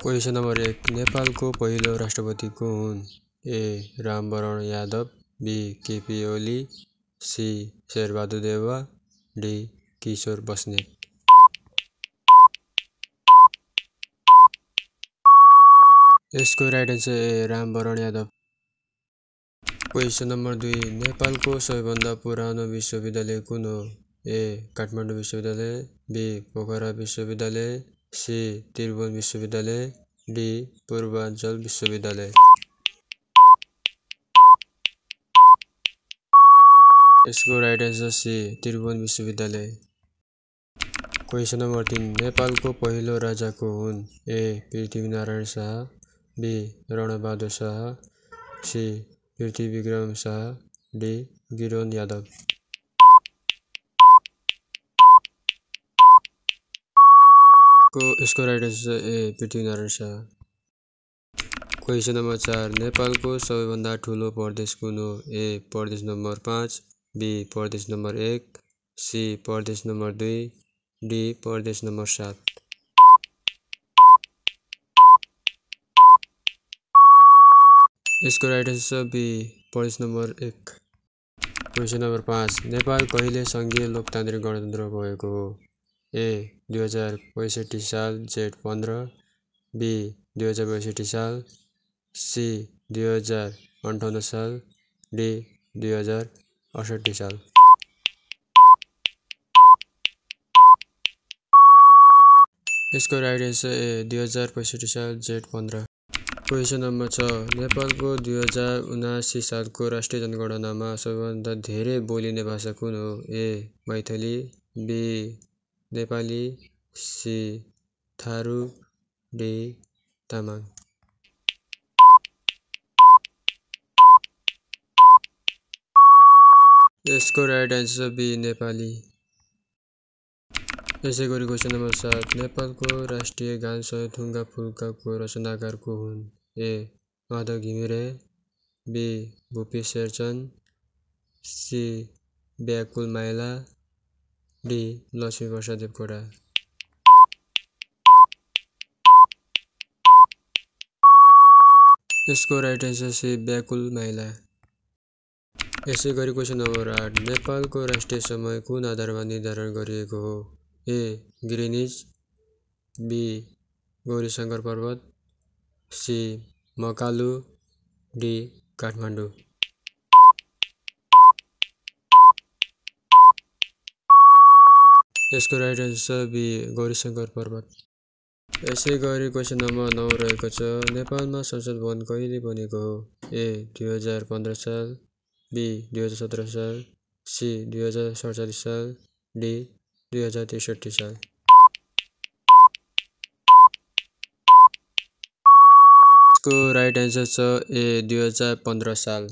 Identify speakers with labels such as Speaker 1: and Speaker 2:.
Speaker 1: Question number 1 नेपालको पहिलो राष्ट्रपति को हुन्? A Rambaran Yadav, B KP Oli, C Sherbahadur Deuba, D Kishor Basnet. यसको right answer A Rambaran Yadav. Question number 2 नेपालको सबैभन्दा पुरानो विश्वविद्यालय कुन हो? ए काठमाडौँ विश्वविद्यालय, बी पोखरा विश्वविद्यालय, सी त्रिभुवन विश्वविद्यालय, डी पूर्वाञ्चल विश्वविद्यालय। यसको राइट आन्सर सी त्रिभुवन विश्वविद्यालय। क्वेशन नम्बर 3 नेपालको पहिलो राजा को हुन्? A Prithvinarayan Shah, B Ranbahadur Shah, C Prithvibikram Shah, D Giron Yadav. यसको right answer A Prithvinarayan Shah. Question number 4 नेपालको सबैभन्दा ठुलो प्रदेश कुन हो? ए प्रदेश नम्बर 5, बी प्रदेश नम्बर 1, सी प्रदेश नम्बर 2, डी प्रदेश नम्बर 7। यसको राइट आन्सर बी प्रदेश नम्बर 1। क्वेशन नम्बर 5 नेपाल कहिले सङ्घीय लोकतान्त्रिक गणतन्त्र भएको हो? ए 2065 साल जेठ 15, बी 2062 साल, सी 2058 साल, डी 2068 साल। यसको राइट आन्सर ए 2065 साल जेठ 15। क्वेशन नम्बर 6 नेपालको 2079 सालको राष्ट्रिय जनगणनामा सबैभन्दा धेरै बोलिने भाषा कुन हो? A Maithili, B Nepali, C Tharu, D Tamang. यसको राइट आन्सर बी नेपाली। यसै गरी क्वेशन नम्बर 7 नेपालको राष्ट्रिय गान सयथुङ्गा फुल्काको रचनाकार को हुन्? ए माधव घिमिरे, बी भुपी शेरचन, सी व्याकुल माइला, डी लक्ष्मीप्रसाद देवकोटा। यसको राइट आन्सर सी व्याकुल माइला। यसै गरी क्वेशन नम्बर 8 नेपालको राष्ट्रिय समय कुन आधारमा निर्धारण गरिएको हो? ए ग्रिनिच, बी गौरीशङ्कर पर्वत, सी मकालु, डी काठमाडौँ। यसको राइट आन्सर बी गौरीशङ्कर पर्वत। यसै गरी क्वेशन नम्बर 9 रहेको छ नेपालमा संसद भवन कहिले बनेको हो? ए 2015 साल, बी 2017 साल, सी 2047 साल, डी 2063 साल। यसको राइट आन्सर छ ए 2015 साल।